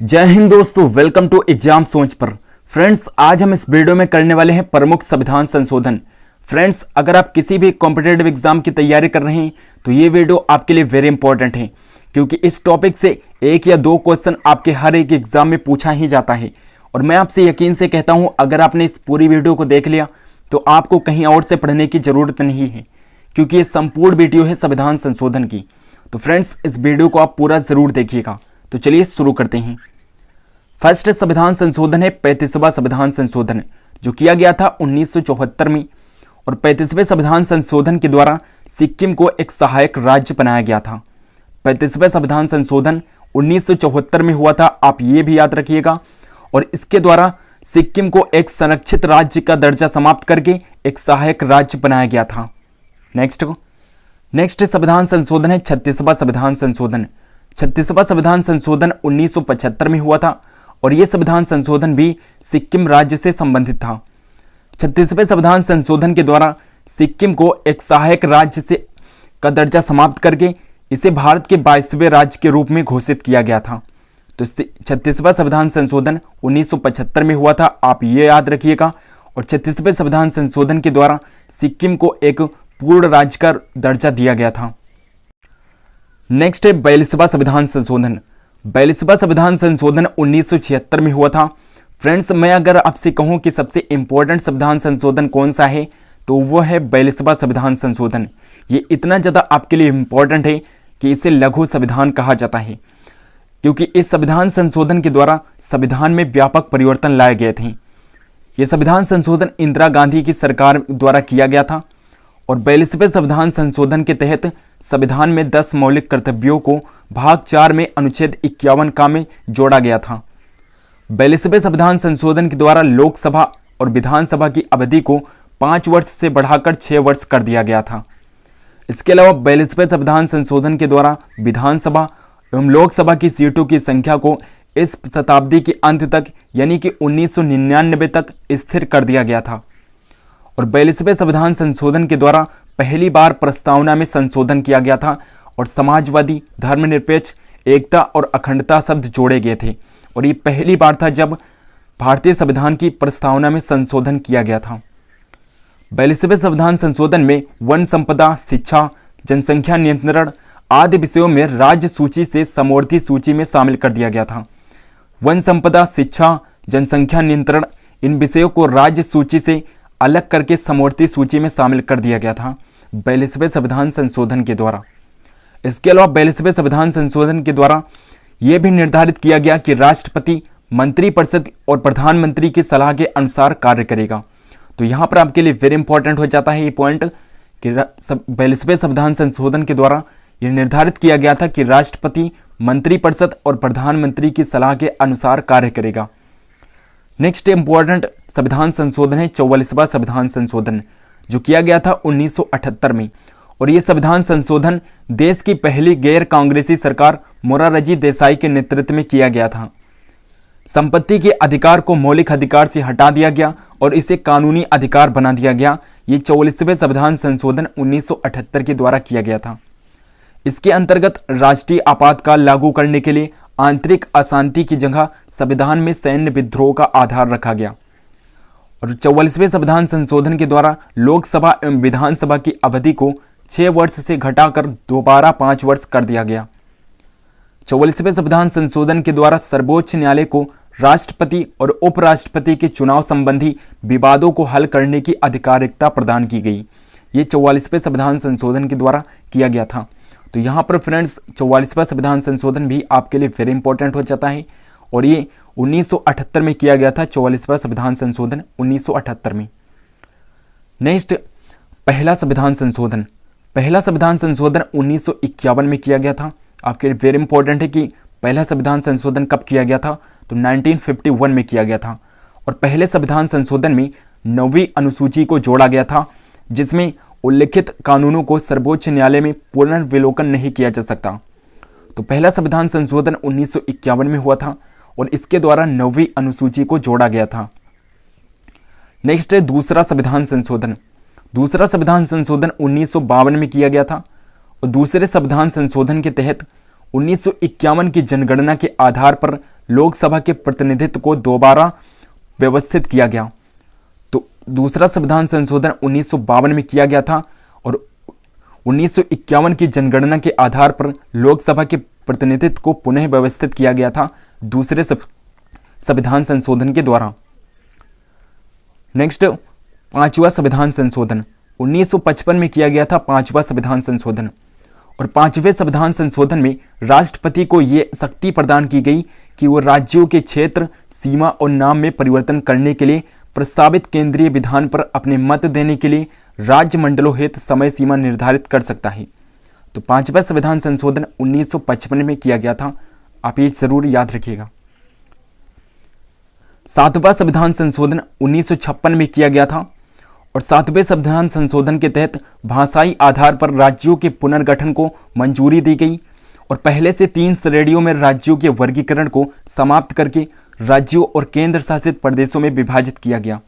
जय हिंद दोस्तों, welcome to exam सोच पर। फ्रेंड्स, आज हम इस वीडियो में करने वाले हैं प्रमुख संविधान संशोधन। फ्रेंड्स, अगर आप किसी भी कॉम्पिटेटिव एग्जाम की तैयारी कर रहे हैं तो ये वीडियो आपके लिए वेरी इंपॉर्टेंट है, क्योंकि इस टॉपिक से एक या दो क्वेश्चन आपके हर एक एग्जाम में पूछा ही जाता है। और मैं आपसे यकीन से कहता हूं, अगर आपने इस पूरी वीडियो को देख लिया तो आपको कहीं और से पढ़ने की जरूरत नहीं है, क्योंकि ये संपूर्ण वीडियो है संविधान संशोधन की। तो फ्रेंड्स, इस वीडियो को आप पूरा जरूर देखिएगा। तो चलिए शुरू करते हैं। फर्स्ट संविधान संशोधन है 35वां संविधान संशोधन, जो किया गया था 1974 में। और 35वें संविधान संशोधन के द्वारा सिक्किम को एक सहायक राज्य बनाया गया था। 35वें संविधान संशोधन 1974 में हुआ था, आप ये भी याद रखिएगा। और इसके द्वारा सिक्किम को एक संरक्षित राज्य का दर्जा समाप्त करके एक सहायक राज्य बनाया गया था। नेक्स्ट संविधान संशोधन है 36वां संविधान संशोधन। 36वां संविधान संशोधन 1975 में हुआ था, और यह संविधान संशोधन भी सिक्किम राज्य से संबंधित था। 36वें संविधान संशोधन के द्वारा सिक्किम को एक सहायक राज्य से का दर्जा समाप्त करके इसे भारत के 22वें राज्य के रूप में घोषित किया गया था। तो 36वां संविधान संशोधन 1975 में हुआ था, आप ये याद रखिएगा। और 36वें संविधान संशोधन के द्वारा सिक्किम को एक पूर्ण राज्य का दर्जा दिया गया था। नेक्स्ट है 42वां संविधान संशोधन। 42वां संविधान संशोधन 1976 में हुआ था। फ्रेंड्स, मैं अगर आपसे कहूं कि सबसे इंपॉर्टेंट संविधान संशोधन कौन सा है तो वो है 42वां संविधान संशोधन। ये इतना ज़्यादा आपके लिए इंपॉर्टेंट है कि इसे लघु संविधान कहा जाता है, क्योंकि इस संविधान संशोधन के द्वारा संविधान में व्यापक परिवर्तन लाए गए थे। ये संविधान संशोधन इंदिरा गांधी की सरकार द्वारा किया गया था। और 42वें संविधान संशोधन के तहत संविधान में 10 मौलिक कर्तव्यों को भाग 4 में अनुच्छेद 51 का में जोड़ा गया था। 42वें संविधान संशोधन के द्वारा लोकसभा और विधानसभा की अवधि को 5 वर्ष से बढ़ाकर 6 वर्ष कर दिया गया था। इसके अलावा 42वें संविधान संशोधन के द्वारा विधानसभा एवं लोकसभा की सीटों की संख्या को इस शताब्दी के अंत तक यानी कि 1999 तक स्थिर कर दिया गया था। और 42वें संविधान संशोधन के द्वारा पहली बार प्रस्तावना में संशोधन किया गया था, और समाजवादी, धर्मनिरपेक्ष, एकता और अखंडता शब्द जोड़े गए थे। और ये पहली बार था जब भारतीय संविधान की प्रस्तावना में संशोधन किया गया था। 42वें संविधान संशोधन में वन संपदा, शिक्षा, जनसंख्या नियंत्रण आदि विषयों में राज्य सूची से समवर्ती सूची में शामिल कर दिया गया था। वन संपदा, शिक्षा, जनसंख्या नियंत्रण, इन विषयों को राज्य सूची से अलग करके समवर्ती सूची में शामिल कर दिया गया था 42वें संविधान संशोधन के द्वारा। इसके अलावा 42वें संविधान संशोधन के द्वारा यह भी निर्धारित किया गया कि राष्ट्रपति मंत्रिपरिषद और प्रधानमंत्री की सलाह के अनुसार कार्य करेगा। तो यहाँ पर आपके लिए वेरी इंपॉर्टेंट हो जाता है ये पॉइंट कि 42वें संविधान संशोधन के द्वारा यह निर्धारित किया गया था कि राष्ट्रपति मंत्रिपरिषद और प्रधानमंत्री की सलाह के अनुसार कार्य करेगा। नेक्स्ट इंपॉर्टेंट संविधान संशोधन है 44वां संविधान संशोधन, जो किया गया था 1978 में। और यह संविधान संशोधन देश की पहली गैर कांग्रेसी सरकार मोरारजी देसाई के नेतृत्व में किया गया था। संपत्ति के अधिकार को मौलिक अधिकार से हटा दिया गया और इसे कानूनी अधिकार बना दिया गया। ये 44वें संविधान संशोधन 1978 के द्वारा किया गया था। इसके अंतर्गत राष्ट्रीय आपातकाल लागू करने के लिए आंतरिक अशांति की जगह संविधान में सैन्य विद्रोह का आधार रखा गया। और 44वें संविधान संशोधन के द्वारा लोकसभा एवं विधानसभा की अवधि को 6 वर्ष से घटाकर दोबारा 5 वर्ष कर दिया गया। 44वें संविधान संशोधन के द्वारा सर्वोच्च न्यायालय को राष्ट्रपति और उपराष्ट्रपति के चुनाव संबंधी विवादों को हल करने की अधिकारिकता प्रदान की गई। ये 44वें संविधान संशोधन के द्वारा किया गया था। तो यहाँ पर फ्रेंड्स 44वां संविधान संशोधन भी आपके लिए वेरी इंपॉर्टेंट हो जाता है, और ये 1978 में किया गया था। 44वां संविधान संशोधन 1978 में। नेक्स्ट पहला संविधान संशोधन। पहला संविधान संशोधन 1951 में किया गया था। आपके लिए वेरी इंपॉर्टेंट है कि पहला संविधान संशोधन कब किया गया था, तो 1951 में किया गया था। और पहले संविधान संशोधन में 9वीं अनुसूची को जोड़ा गया था, जिसमें उल्लिखित कानूनों को सर्वोच्च न्यायालय में पुनर्विलोकन नहीं किया जा सकता। तो पहला संविधान संशोधन 1951 में हुआ था, और इसके द्वारा 9वीं अनुसूची को जोड़ा गया था। नेक्स्ट है दूसरा संविधान संशोधन। दूसरा संविधान संशोधन 1952 में किया गया था, और दूसरे संविधान संशोधन के तहत 1951 की जनगणना के आधार पर लोकसभा के प्रतिनिधित्व को दोबारा व्यवस्थित किया गया। तो दूसरा संविधान संशोधन 1952 में किया गया था और 1951 की जनगणना के आधार पर लोकसभा के प्रतिनिधित्व को पुनः व्यवस्थित किया गया था दूसरे संविधान संशोधन के द्वारा। नेक्स्ट, पांचवा संविधान संशोधन 1955 में किया गया था पांचवा संविधान संशोधन। और पांचवें संविधान संशोधन में राष्ट्रपति को यह शक्ति प्रदान की गई कि वो राज्यों के क्षेत्र, सीमा और नाम में परिवर्तन करने के लिए प्रस्तावित केंद्रीय विधान पर अपने मत देने के लिए राज्य मंडलों हेतु समय सीमा निर्धारित कर सकता है। तो पांचवा संविधान संशोधन 1955 में किया गया था, आप ये जरूर याद रखिएगा। सातवां संविधान संशोधन 1956 में किया गया था और सातवें संविधान संशोधन के तहत भाषाई आधार पर राज्यों के पुनर्गठन को मंजूरी दी गई और पहले से 3 श्रेणियों में राज्यों के वर्गीकरण को समाप्त करके राज्यों और केंद्र शासित प्रदेशों में विभाजित किया गया।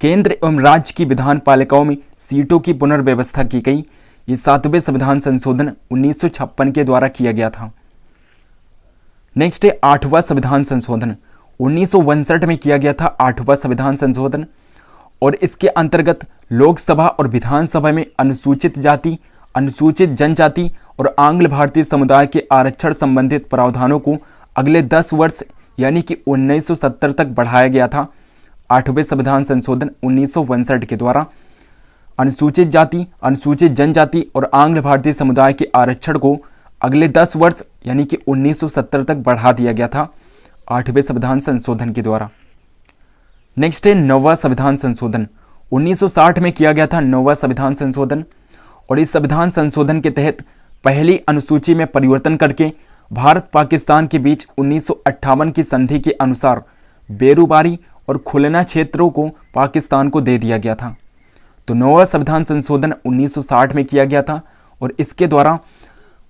केंद्र एवं राज्य की विधान पालिकाओं में सीटों की पुनर्व्यवस्था की गई। ये सातवें संविधान संशोधन 1956 के द्वारा किया गया था। नेक्स्ट है आठवां संविधान संशोधन 1962 में किया गया था आठवां संविधान संशोधन और इसके अंतर्गत लोकसभा और विधानसभा में अनुसूचित जाति, अनुसूचित जनजाति और आंग्ल भारतीय समुदाय के आरक्षण संबंधित प्रावधानों को अगले 10 वर्ष यानी कि 1970 तक बढ़ाया गया था। आठवें संविधान संशोधन 1962 के द्वारा अनुसूचित जाति, अनुसूचित जनजाति और आंग्ल भारतीय समुदाय के आरक्षण को अगले 10 वर्ष यानी कि 1970 तक बढ़ा दिया गया था आठवें संविधान संशोधन के द्वारा। नेक्स्ट है नौवां संविधान संशोधन 1960 में किया गया था नौवां संविधान संशोधन और इस संविधान संशोधन के तहत पहली अनुसूची में परिवर्तन करके भारत पाकिस्तान के बीच 1958 की संधि के अनुसार बेरूबारी और खुलना क्षेत्रों को पाकिस्तान को दे दिया गया था। तो नौवां संविधान संशोधन 1960 में किया गया था और इसके द्वारा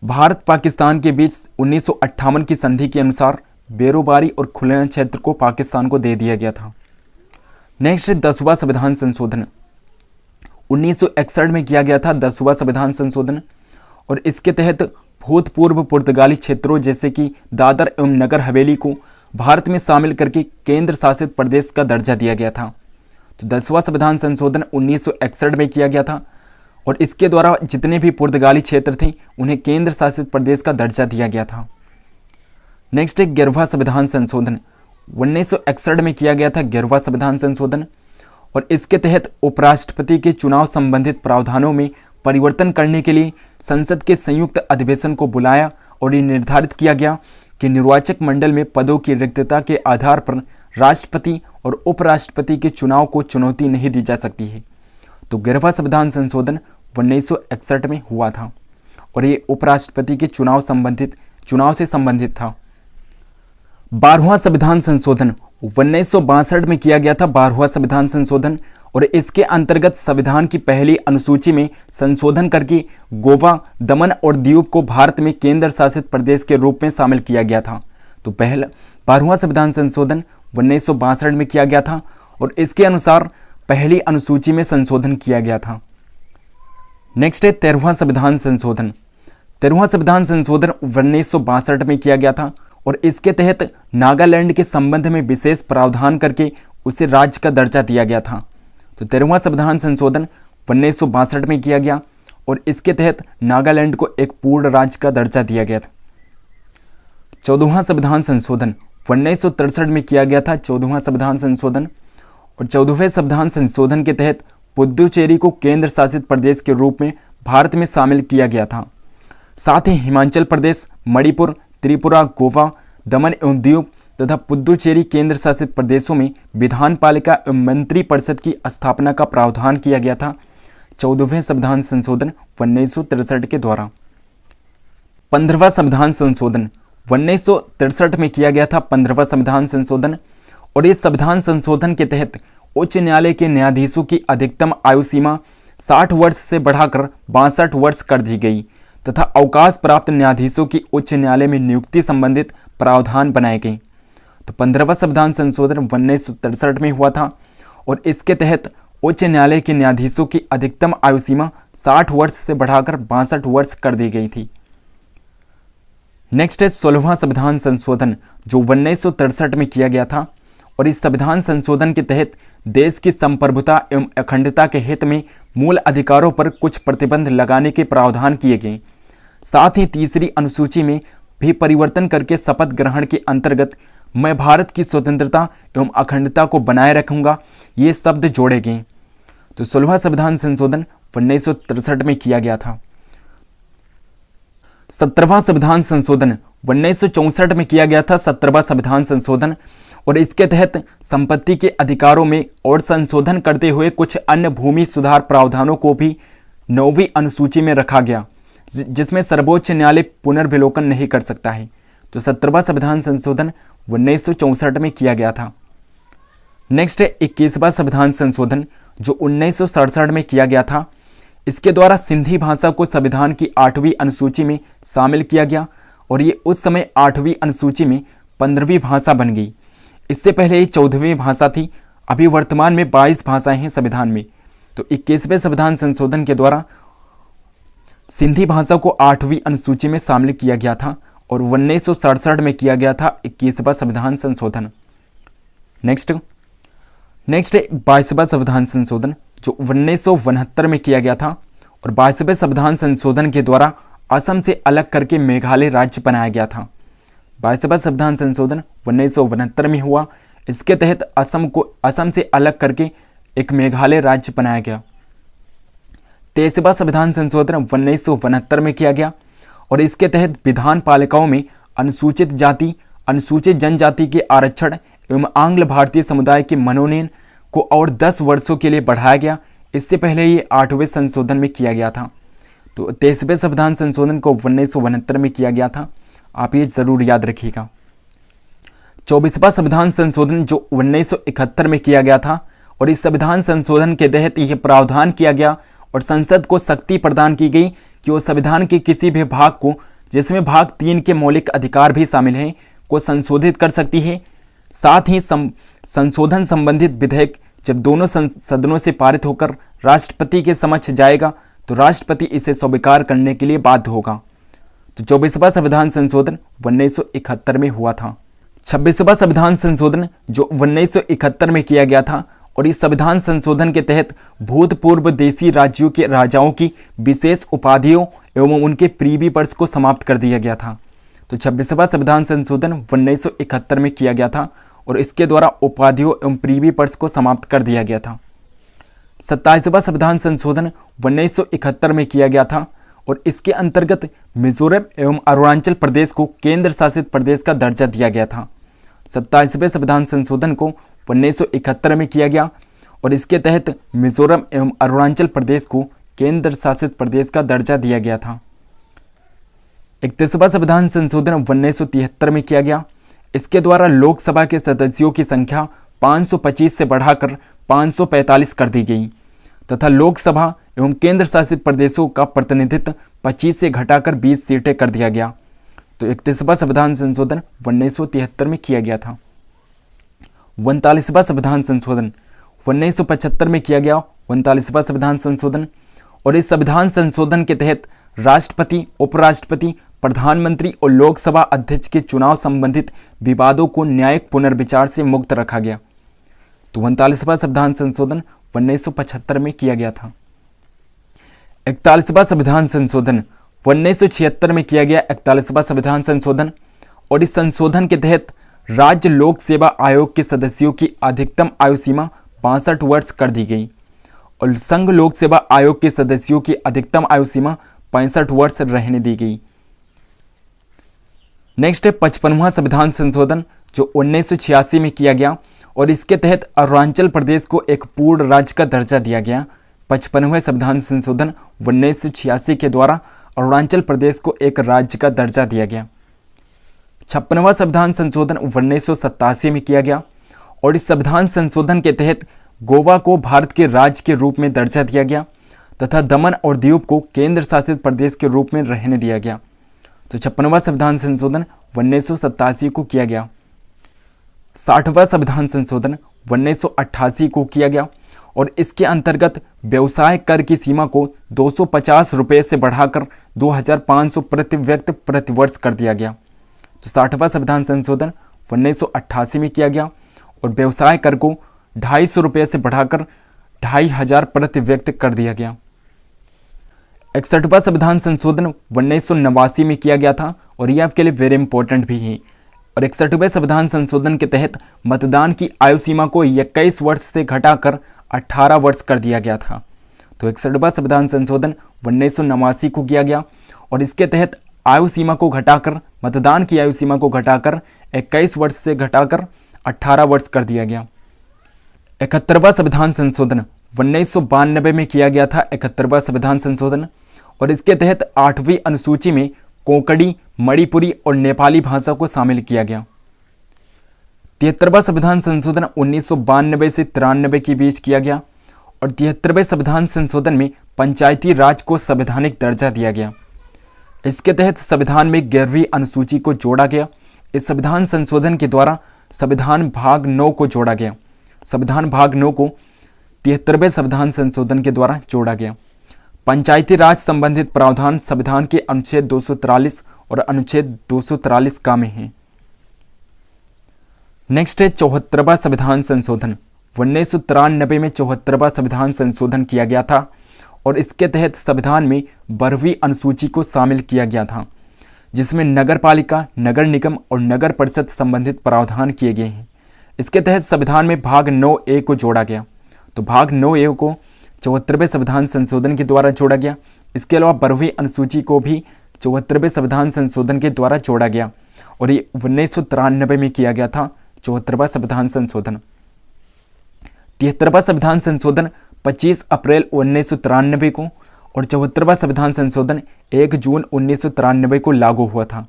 भारत पाकिस्तान के बीच 1958 की संधि के अनुसार बेरोबारी और खुलना क्षेत्र को पाकिस्तान को दे दिया गया था। नेक्स्ट 10वां संविधान संशोधन 1961 में किया गया था 10वां संविधान संशोधन और इसके तहत भूतपूर्व पुर्तगाली क्षेत्रों जैसे कि दादर एवं नगर हवेली को भारत में शामिल करके केंद्र शासित प्रदेश का दर्जा दिया गया था। तो 10वां संविधान संशोधन 1961 में किया गया था और इसके द्वारा जितने भी पुर्तगाली क्षेत्र थे उन्हें केंद्र शासित प्रदेश का दर्जा दिया गया था। नेक्स्ट है 11वां संविधान संशोधन 1961 में किया गया था 11वां संविधान संशोधन और इसके तहत उपराष्ट्रपति के चुनाव संबंधित प्रावधानों में परिवर्तन करने के लिए संसद के संयुक्त अधिवेशन को बुलाया और ये निर्धारित किया गया कि निर्वाचक मंडल में पदों की रिक्तता के आधार पर राष्ट्रपति और उपराष्ट्रपति के चुनाव को चुनौती नहीं दी जा सकती है। तो 11वां संविधान संशोधन 1961 में हुआ था और ये उपराष्ट्रपति के चुनाव से संबंधित था। 12वां संविधान संशोधन 1962 में किया गया था 12वां संविधान संशोधन और इसके अंतर्गत संविधान की पहली अनुसूची में संशोधन करके गोवा, दमन और दीव को भारत में केंद्र शासित प्रदेश के रूप में शामिल किया गया था। तो पहला 12वां संविधान संशोधन 1962 में किया गया था और इसके अनुसार पहली अनुसूची में संशोधन किया गया था। नेक्स्ट है 13वां संविधान संशोधन 13वां संविधान संशोधन 1962 में किया गया था और इसके तहत नागालैंड के संबंध में विशेष प्रावधान करके उसे राज्य का दर्जा दिया गया था। तो 13वां संविधान संशोधन 1962 में किया गया और इसके तहत नागालैंड को एक पूर्ण राज्य का दर्जा दिया गया था। 14वां संविधान संशोधन 1963 में किया गया था 14वां संविधान संशोधन और 14वें संविधान संशोधन के तहत पुद्दुचेरी को केंद्र शासित प्रदेश के रूप में भारत में शामिल किया गया था। साथ ही हिमाचल प्रदेश, मणिपुर, त्रिपुरा, गोवा, दमन एवं दीव तथा पुद्दुचेरी केंद्र शासित प्रदेशों में विधान पालिका एवं मंत्री परिषद की स्थापना का प्रावधान किया गया था 14वें संविधान संशोधन 1963 के द्वारा। 15वां संविधान संशोधन 1963 में किया गया था 15वां संविधान संशोधन और इस संविधान संशोधन के तहत उच्च न्यायालय के न्यायाधीशों की अधिकतम आयु सीमा 60 वर्ष से बढ़ाकर 62 वर्ष कर दी गई तथा अवकाश प्राप्त न्यायाधीशों की उच्च न्यायालय में नियुक्ति संबंधित प्रावधान बनाए गए। तो 15वां संविधान संशोधन 1963 में हुआ था और इसके तहत उच्च न्यायालय के न्यायाधीशों की अधिकतम आयु सीमा 60 वर्ष से बढ़ाकर 62 वर्ष कर दी गई थी। नेक्स्ट है 16वां संविधान संशोधन जो 1963 में किया गया था, और इस संविधान संशोधन के तहत देश की संप्रभुता एवं अखंडता के हित में मूल अधिकारों पर कुछ प्रतिबंध लगाने के प्रावधान किए गए। साथ ही तीसरी अनुसूची में भी परिवर्तन करके शपथ ग्रहण के अंतर्गत मैं भारत की स्वतंत्रता एवं अखंडता को बनाए रखूंगा ये शब्द जोड़े गए। तो 16वां संविधान संशोधन 1963 में किया गया था। 17वां संविधान संशोधन 1964 में किया गया था। 17वां संविधान संशोधन, और इसके तहत संपत्ति के अधिकारों में और संशोधन करते हुए कुछ अन्य भूमि सुधार प्रावधानों को भी 9वीं अनुसूची में रखा गया, जिसमें सर्वोच्च न्यायालय पुनर्विलोकन नहीं कर सकता है। तो 17वां संविधान संशोधन 1964 में किया गया था। नेक्स्ट है 21वां संविधान संशोधन जो 1967 में किया गया था। इसके द्वारा सिंधी भाषा को संविधान की 8वीं अनुसूची में शामिल किया गया, और ये उस समय 8वीं अनुसूची में 15वीं भाषा बन गई। इससे पहले ये 14वीं भाषा थी। अभी वर्तमान में 22 भाषाएं हैं संविधान में। तो 21वें संविधान संशोधन के द्वारा सिंधी भाषा को 8वीं अनुसूची में शामिल किया गया था, और 1967 में किया गया था 21वां संविधान संशोधन। नेक्स्ट है 22वां संविधान संशोधन जो 1969 में किया गया था, और 22वें संविधान संशोधन के द्वारा असम से अलग करके मेघालय राज्य बनाया गया था। 22वां संविधान संशोधन 1969 में हुआ। इसके तहत असम से अलग करके एक मेघालय राज्य बनाया गया। 23वां संविधान संशोधन 1969 में किया गया, और इसके तहत विधान पालिकाओं में अनुसूचित जाति, अनुसूचित जनजाति के आरक्षण एवं आंग्ल भारतीय समुदाय के मनोनयन को और 10 वर्षों के लिए बढ़ाया गया। इससे पहले ये 8वें संशोधन में किया गया था। तो 23वें संविधान संशोधन को 1969 में किया गया था, आप ये जरूर याद रखिएगा। 24वां संविधान संशोधन जो 1971 में किया गया था, और इस संविधान संशोधन के तहत यह प्रावधान किया गया और संसद को शक्ति प्रदान की गई कि वो संविधान के किसी भी भाग को, जिसमें भाग 3 के मौलिक अधिकार भी शामिल हैं, को संशोधित कर सकती है। साथ ही संशोधन संबंधित विधेयक जब दोनों सदनों से पारित होकर राष्ट्रपति के समक्ष जाएगा तो राष्ट्रपति इसे स्वीकार करने के लिए बाध्य होगा। तो 24वां संविधान संशोधन 1971 में हुआ था। 26वां संविधान संशोधन जो 1971 में किया गया था, और इस संविधान संशोधन के तहत भूतपूर्व देशी राज्यों के राजाओं की विशेष उपाधियों एवं उनके प्रीवी पर्स को समाप्त कर दिया गया था। तो 26वां संविधान संशोधन 1971 में किया गया था, और इसके द्वारा उपाधियों एवं प्रीवी पर्स को समाप्त कर दिया गया था। 27वां संविधान संशोधन 1971 में किया गया था, और इसके अंतर्गत मिजोरम एवं अरुणाचल प्रदेश को केंद्र शासित प्रदेश का दर्जा दिया गया था। 27वें संविधान संशोधन को 1971 में किया गया, और इसके तहत मिजोरम एवं अरुणाचल प्रदेश को केंद्र शासित प्रदेश का दर्जा दिया गया था। 31वां संविधान संशोधन 1973 में किया गया। इसके द्वारा लोकसभा के सदस्यों की संख्या 525 से बढ़ाकर 545 कर दी गई, तथा लोकसभा एवं केंद्र शासित प्रदेशों का प्रतिनिधित्व 25 से घटाकर 20 सीटें कर दिया गया। तो 31वां संविधान संशोधन 1973 में किया गया था। 39वां संविधान संशोधन 1975 में किया गया। 39वां संविधान संशोधन, और इस संविधान संशोधन के तहत राष्ट्रपति, उपराष्ट्रपति, प्रधानमंत्री और लोकसभा अध्यक्ष के चुनाव संबंधित विवादों को न्यायिक पुनर्विचार से मुक्त रखा गया। तो 39वां संविधान संशोधन 1975 में किया गया था। 41वां संविधान संशोधन 1976 में किया गया। 41वां संविधान संशोधन, और इस संशोधन के तहत राज्य लोक सेवा आयोग के सदस्यों की अधिकतम आयु सीमा 62 वर्ष कर दी गई, और संघ लोक सेवा आयोग के सदस्यों की अधिकतम आयु सीमा 65 वर्ष रहने दी गई। नेक्स्ट है 55वां संविधान संशोधन जो 1986 में किया गया, और इसके तहत अरुणाचल प्रदेश को एक पूर्ण राज्य का दर्जा दिया गया। 55वें संविधान संशोधन 1986 के द्वारा अरुणाचल प्रदेश को एक राज्य का दर्जा दिया गया। 56वां संविधान संशोधन 1987 में किया गया, और इस संविधान संशोधन के तहत गोवा को भारत के राज्य के रूप में दर्जा दिया गया, तथा दमन और दीव को केंद्र शासित प्रदेश के रूप में रहने दिया गया। तो 56वां संविधान संशोधन 1987 को किया गया। 60वां संविधान संशोधन 1988 को किया गया, और इसके अंतर्गत व्यवसाय कर की सीमा को 250 रुपये से बढ़ाकर 2500 प्रति व्यक्ति प्रति वर्ष कर दिया गया। तो 60वां संविधान संशोधन 1988 में किया गया और व्यवसाय कर को 250 रुपये से बढ़ाकर 2500 प्रति व्यक्ति कर दिया गया। 61वां संविधान संशोधन 1989 में किया गया था और यह आपके लिए वेरी इंपॉर्टेंट भी है। और 61वें संविधान संशोधन के तहत मतदान की आयु सीमा को 21 वर्ष से घटाकर 18 वर्ष कर दिया गया था। तो 61वां संविधान संशोधन 1989 को किया गया और इसके तहत आयु सीमा को घटाकर, मतदान की आयु सीमा को घटाकर 21 वर्ष से घटाकर 18 वर्ष कर दिया गया। 71वां संविधान संशोधन 1992 में किया गया था। 71वां संविधान संशोधन और इसके तहत 8वीं अनुसूची में कोंकणी, मणिपुरी और नेपाली भाषा को शामिल किया गया। 73वां संविधान संशोधन 1992 से 93 के बीच किया गया और 73वें संविधान संशोधन में पंचायती राज को संवैधानिक दर्जा दिया गया। इसके तहत संविधान में 11वीं अनुसूची को जोड़ा गया। इस संविधान संशोधन के द्वारा संविधान भाग 9 को जोड़ा गया। संविधान भाग 9 को 73वें संविधान संशोधन के द्वारा जोड़ा गया। पंचायती राज संबंधित प्रावधान संविधान के अनुच्छेद 243 और अनुच्छेद 243 का में है। नेक्स्ट है 74वां संविधान संशोधन। 1993 में 74वां संविधान संशोधन किया गया था और इसके तहत संविधान में 12वीं अनुसूची को शामिल किया गया था, जिसमें नगर पालिका, नगर निगम और नगर परिषद संबंधित प्रावधान किए गए हैं। इसके तहत संविधान में भाग 9A को जोड़ा गया। तो भाग 9A को 74वें संविधान संशोधन के द्वारा जोड़ा गया। इसके अलावा 12वीं अनुसूची को भी 74वें संविधान संशोधन के द्वारा जोड़ा गया और ये 1993 में किया गया था 74वां संविधान संशोधन। 73वां संविधान संशोधन 25 अप्रैल 1993 को और 74वां संविधान संशोधन 1 जून 1993 को लागू हुआ था।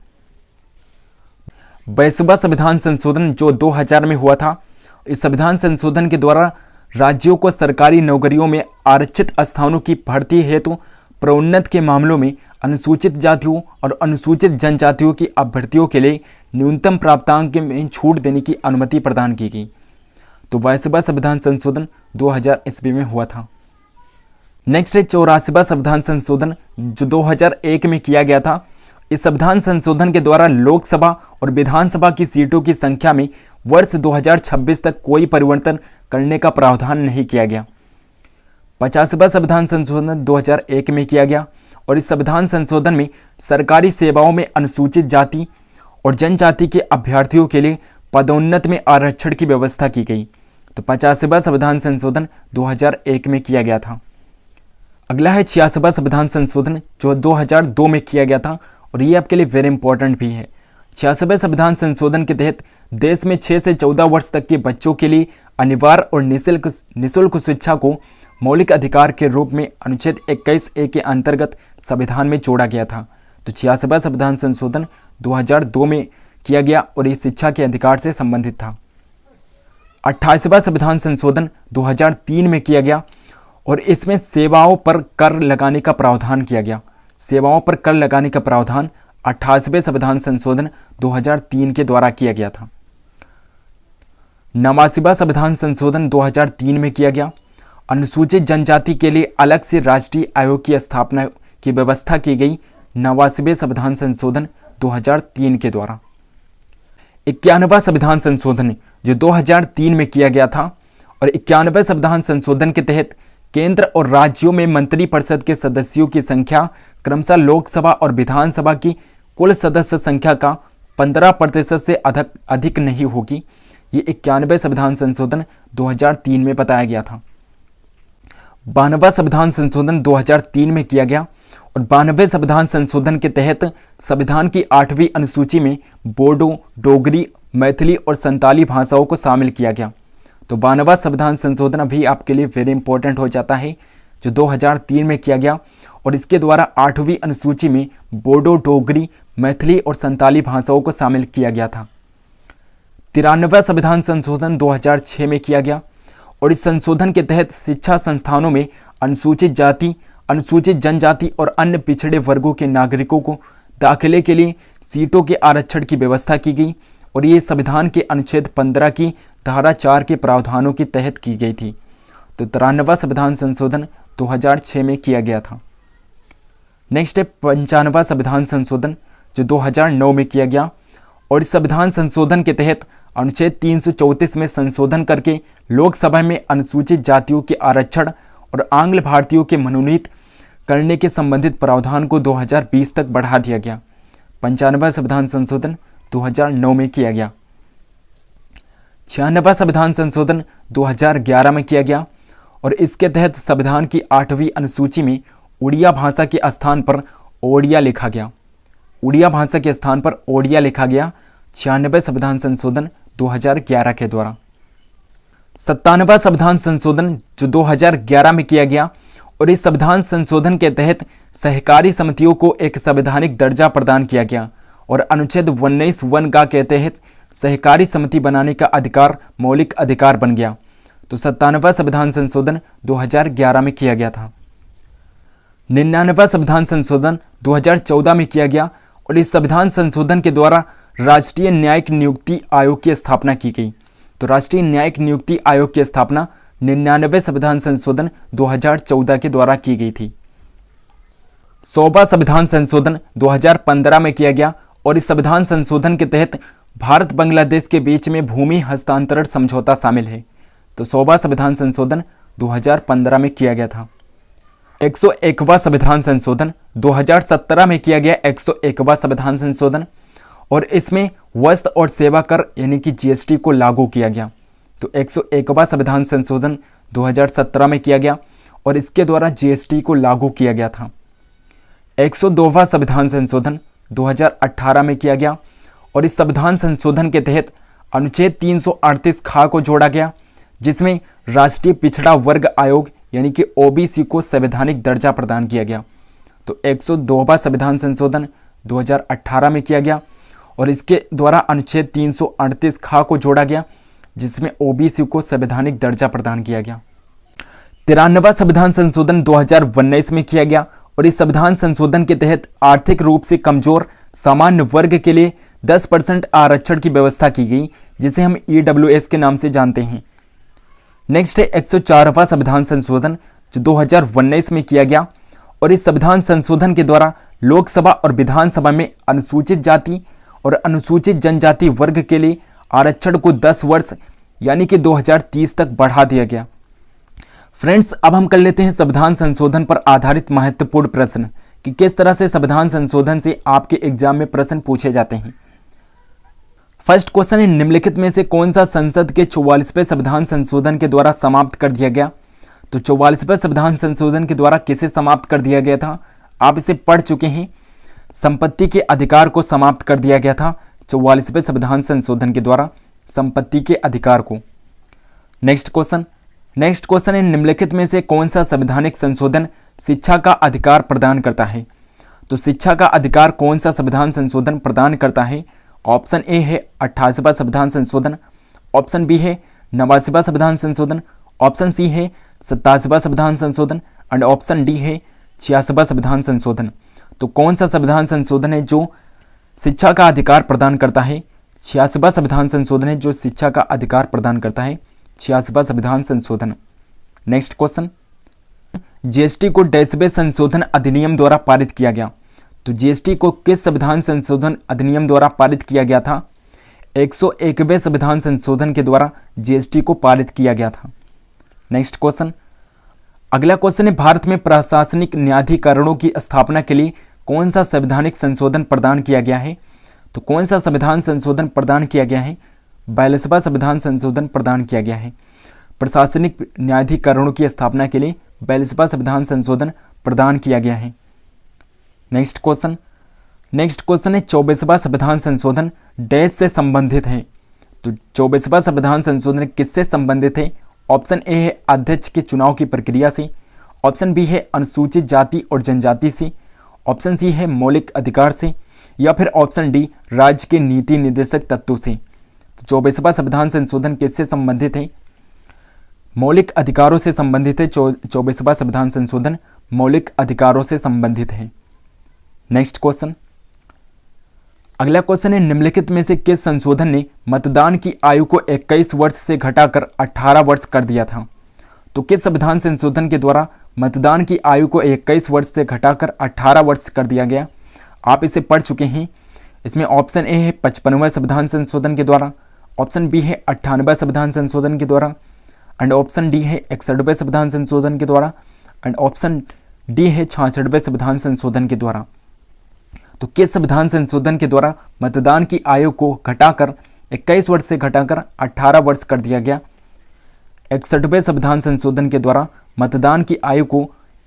22वां संविधान संशोधन जो 2000 में हुआ था, इस संविधान संशोधन के द्वारा राज्यों को सरकारी नौकरियों में आरक्षित स्थानों की भर्ती हेतु प्रोन्नत के मामलों में अनुसूचित जातियों और अनुसूचित जनजातियों की अभ्यर्थियों के लिए न्यूनतम प्राप्तांक में छूट देने की अनुमति प्रदान की गई। तो 22वां संविधान संशोधन 2000 ईस्वी में हुआ था। नेक्स्ट है 84वां संविधान संशोधन जो 2001 में किया गया था। इस संविधान संशोधन के द्वारा लोकसभा और विधानसभा की सीटों की संख्या में वर्ष 2026 तक कोई परिवर्तन करने का प्रावधान नहीं किया गया। 50वां संविधान संशोधन 2001 में किया गया और इस संविधान संशोधन में सरकारी सेवाओं में अनुसूचित जाति और जनजाति के अभ्यर्थियों के लिए पदोन्नत में आरक्षण की व्यवस्था की गई। तो 50वां संविधान संशोधन 2001 में किया गया था। अगला है 86वां संविधान संशोधन जो 2002 में किया गया था और ये आपके लिए वेरी इंपॉर्टेंट भी है। 86वें संविधान संशोधन के तहत देश में 6 से 14 वर्ष तक के बच्चों के लिए अनिवार्य और निःशुल्क शिक्षा को मौलिक अधिकार के रूप में अनुच्छेद 21A के अंतर्गत संविधान में जोड़ा गया था। तो 86वां संविधान संशोधन 2002 में किया गया और ये शिक्षा के अधिकार से संबंधित था। 28वां संविधान संशोधन 2003 में किया गया और इसमें सेवाओं पर कर लगाने का प्रावधान किया गया। सेवाओं पर कर लगाने का प्रावधान 28वें संविधान संशोधन 2003 के द्वारा किया गया था। 89वां संविधान संशोधन 2003 में किया गया। अनुसूचित जनजाति के लिए अलग से राष्ट्रीय आयोग की स्थापना की व्यवस्था की गई 89वें संविधान संशोधन 2003 के द्वारा। 91वां संविधान संशोधन जो 2003 में किया गया था और 91वें संविधान संशोधन के तहत केंद्र और राज्यों में मंत्रिपरिषद के सदस्यों की संख्या क्रमशः लोकसभा और विधानसभा की कुल सदस्य संख्या का 15% से अधिक नहीं होगी। ये 91वें संविधान संशोधन 2003 में बताया गया था। 92वां संविधान संशोधन 2003 में किया गया और 92वें संविधान संशोधन के तहत संविधान की 8वीं अनुसूची में बोडो, डोगरी, मैथिली और संताली भाषाओं को शामिल किया गया। तो 92वां संविधान संशोधन अभी आपके लिए वेरी इंपॉर्टेंट हो जाता है जो 2003 में किया गया और इसके द्वारा 8वीं अनुसूची में बोडो, डोगरी, मैथिली और संताली भाषाओं को शामिल किया गया था। 93वां संविधान संशोधन 2006 में किया गया और इस संशोधन के तहत शिक्षा संस्थानों में अनुसूचित जाति, अनुसूचित जनजाति और अन्य पिछड़े वर्गों के नागरिकों को दाखिले के लिए सीटों के आरक्षण की व्यवस्था की गई और ये संविधान के अनुच्छेद 15 की धारा 4 के प्रावधानों के तहत की गई थी। तो 93वां संविधान संशोधन 2006 में किया गया था। नेक्स्ट है 95वां संविधान संशोधन जो 2009 में किया गया, और इस संविधान संशोधन के तहत अनुच्छेद 334 में संशोधन करके लोकसभा में अनुसूचित जातियों के आरक्षण और आंग्ल भारतीयों के मनोनीत करने के संबंधित प्रावधान को 2020 तक बढ़ा दिया गया। 95वां संविधान संशोधन 2009 में किया गया। 96वां संविधान संशोधन 2011 में किया गया, और इसके तहत संविधान की 8वीं अनुसूची में उड़िया भाषा के स्थान पर ओडिया लिखा गया। उड़िया भाषा के स्थान पर ओडिया लिखा गया 96वें संविधान संशोधन 2011 के द्वारा। 97वां संविधान संशोधन जो 2011 में किया गया, और इस संविधान संशोधन के तहत सहकारी समितियों को एक संवैधानिक दर्जा प्रदान किया गया, और अनुच्छेद 19(1) के तहत सहकारी समिति बनाने का अधिकार मौलिक अधिकार बन गया। तो 97वां संविधान संशोधन 2011 में किया गया था। 99वां संविधान संशोधन 2014 में किया गया, और इस संविधान संशोधन के द्वारा राष्ट्रीय न्यायिक नियुक्ति आयोग की स्थापना की गई। तो राष्ट्रीय न्यायिक नियुक्ति आयोग की स्थापना 99वें संविधान संशोधन 2014 के द्वारा की गई थी। 100वां संविधान संशोधन 2015 में किया गया, और इस संविधान संशोधन के तहत भारत बांग्लादेश के बीच में भूमि हस्तांतरण समझौता शामिल है। तो 100वां संविधान संशोधन 2015 में किया गया था। 101वां संविधान संशोधन 2017 में किया गया 101वां संविधान संशोधन, और इसमें वस्तु और सेवा कर यानी कि जीएसटी को लागू किया गया। तो 101वां संविधान संशोधन 2017 में किया गया, और इसके द्वारा जीएसटी को लागू किया गया था। 102वां संविधान संशोधन 2018 में किया गया, और इस संविधान संशोधन के तहत अनुच्छेद 338 खा को जोड़ा गया, जिसमें राष्ट्रीय पिछड़ा वर्ग आयोग यानी कि ओबीसी को संवैधानिक दर्जा प्रदान किया गया। तो 102वां संविधान संशोधन 2018 में किया गया, और इसके द्वारा अनुच्छेद 338 खा को जोड़ा गया, जिसमें ओबीसी को संवैधानिक दर्जा प्रदान किया गया। 93वां संविधान संशोधन 2019 में किया गया, और इस संविधान संशोधन के तहत आर्थिक रूप से कमजोर सामान्य वर्ग के लिए 10% आरक्षण की व्यवस्था की गई, जिसे हम EWS के नाम से जानते हैं। नेक्स्ट है 104वां संविधान संशोधन जो 2019 में किया गया, और इस संविधान संशोधन के द्वारा लोकसभा और विधानसभा में अनुसूचित जाति और अनुसूचित जनजाति वर्ग के लिए आरक्षण को 10 वर्ष यानी कि 2030 तक बढ़ा दिया गया। फ्रेंड्स, अब हम कर लेते हैं संविधान संशोधन पर आधारित महत्वपूर्ण प्रश्न कि किस तरह से संविधान संशोधन से आपके एग्जाम में प्रश्न पूछे जाते हैं। फर्स्ट क्वेश्चन है, निम्नलिखित में से कौन सा संसद के 44वें संविधान संशोधन के द्वारा समाप्त कर दिया गया। तो 44वें संविधान संशोधन के द्वारा किसे समाप्त कर दिया गया था, आप इसे पढ़ चुके हैं। संपत्ति के अधिकार को समाप्त कर दिया गया था 44वें संविधान संशोधन के द्वारा, संपत्ति के अधिकार को। नेक्स्ट क्वेश्चन है, निम्नलिखित में से कौन सा संवैधानिक संशोधन शिक्षा का अधिकार प्रदान करता है। तो शिक्षा का अधिकार कौन सा संविधान संशोधन प्रदान करता है। ऑप्शन ए है 88वां संविधान संशोधन, ऑप्शन बी है 89वां संविधान संशोधन, ऑप्शन सी है 87वां संविधान संशोधन, एंड ऑप्शन डी है 86वां संविधान संशोधन। तो कौन सा संविधान संशोधन है जो शिक्षा का अधिकार प्रदान करता है। 86वां संविधान संशोधन है जो शिक्षा का अधिकार प्रदान करता है, 86वां संविधान संशोधन। नेक्स्ट क्वेश्चन, जीएसटी को 10वें संशोधन अधिनियम द्वारा पारित किया गया। तो जीएसटी को किस संविधान संशोधन अधिनियम द्वारा पारित किया गया था। 101वें संविधान संशोधन के द्वारा जीएसटी को पारित किया गया था। नेक्स्ट क्वेश्चन, अगला क्वेश्चन है, भारत में प्रशासनिक न्यायाधिकरणों की स्थापना के लिए कौन सा संवैधानिक संशोधन प्रदान किया गया है। तो कौन सा संविधान संशोधन प्रदान किया गया है। 42वां संविधान संशोधन प्रदान किया गया है। प्रशासनिक न्यायाधिकरणों की स्थापना के लिए 42वां संविधान संशोधन प्रदान किया गया है। नेक्स्ट क्वेश्चन है, 24वां संविधान संशोधन डैश से संबंधित है। तो 24वां संविधान संशोधन किससे संबंधित है। ऑप्शन ए है अध्यक्ष के चुनाव की प्रक्रिया से, ऑप्शन बी है अनुसूचित जाति और जनजाति से, ऑप्शन सी है मौलिक अधिकार से, या फिर ऑप्शन डी राज्य के नीति निर्देशक तत्वों से। तो 24वां संविधान संशोधन किससे संबंधित है। मौलिक अधिकारों से संबंधित है। 24वां संविधान संशोधन मौलिक अधिकारों से संबंधित है। नेक्स्ट क्वेश्चन, अगला क्वेश्चन है, निम्नलिखित में से किस संशोधन ने मतदान की आयु को 21 वर्ष से घटाकर 18 वर्ष कर दिया था। तो किस संविधान संशोधन के द्वारा मतदान की आयु को 21 वर्ष से घटाकर 18 वर्ष कर दिया गया। आप इसे पढ़ चुके हैं। इसमें ऑप्शन ए है 55वें संविधान संशोधन के द्वारा, ऑप्शन बी है 98वें संविधान संशोधन के द्वारा, एंड ऑप्शन डी है 61वें संविधान संशोधन के द्वारा, एंड ऑप्शन डी है 66वें संविधान संशोधन के द्वारा। तो किस संविधान संशोधन के द्वारा मतदान की आयु को घटाकर 21 वर्ष से घटाकर 18 वर्ष कर दिया गया? 61वें संविधान संशोधन के द्वारा मतदान की आयु को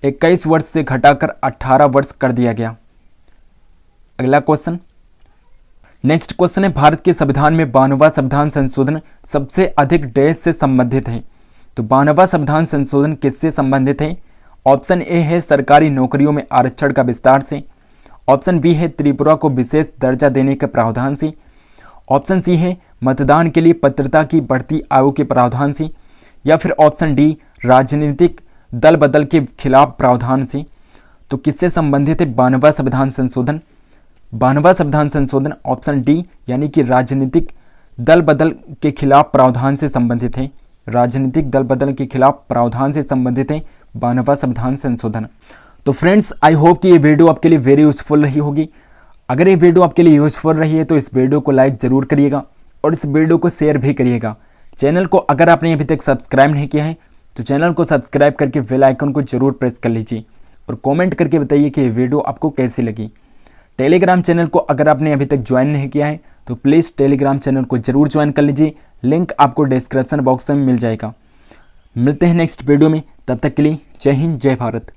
21 वर्ष से घटाकर 18 वर्ष कर दिया गया। अगला क्वेश्चन, नेक्स्ट क्वेश्चन है, भारत के संविधान में 92वां संविधान संशोधन सबसे अधिक डैश से संबंधित है? तो 92वां संविधान संशोधन किससे संबंधित है? ऑप्शन ए है सरकारी नौकरियों में आरक्षण का विस्तार से, ऑप्शन बी है त्रिपुरा को विशेष दर्जा देने के प्रावधान से, ऑप्शन सी है मतदान के लिए पात्रता की बढ़ती आयु के प्रावधान से, या फिर ऑप्शन डी राजनीतिक दल बदल के खिलाफ प्रावधान से। तो किससे संबंधित है 92वां संविधान संशोधन? 92वां संविधान संशोधन ऑप्शन डी यानी कि राजनीतिक दल बदल के खिलाफ प्रावधान से संबंधित है। राजनीतिक दल बदल के खिलाफ प्रावधान से संबंधित है 92वां संविधान संशोधन। तो फ्रेंड्स, आई होप कि ये वीडियो आपके लिए वेरी यूजफुल रही होगी। अगर ये वीडियो आपके लिए यूजफुल रही है तो इस वीडियो को लाइक ज़रूर करिएगा और इस वीडियो को शेयर भी करिएगा। चैनल को अगर आपने अभी तक सब्सक्राइब नहीं किया है तो चैनल को सब्सक्राइब करके बेल आइकन को जरूर प्रेस कर लीजिए और कमेंट करके बताइए कि ये वीडियो आपको कैसी लगी। टेलीग्राम चैनल को अगर आपने अभी तक ज्वाइन नहीं किया है तो प्लीज़ टेलीग्राम चैनल को जरूर ज्वाइन कर लीजिए। लिंक आपको डिस्क्रिप्शन बॉक्स में मिल जाएगा। मिलते हैं नेक्स्ट वीडियो में, तब तक के लिए जय हिंद जय भारत।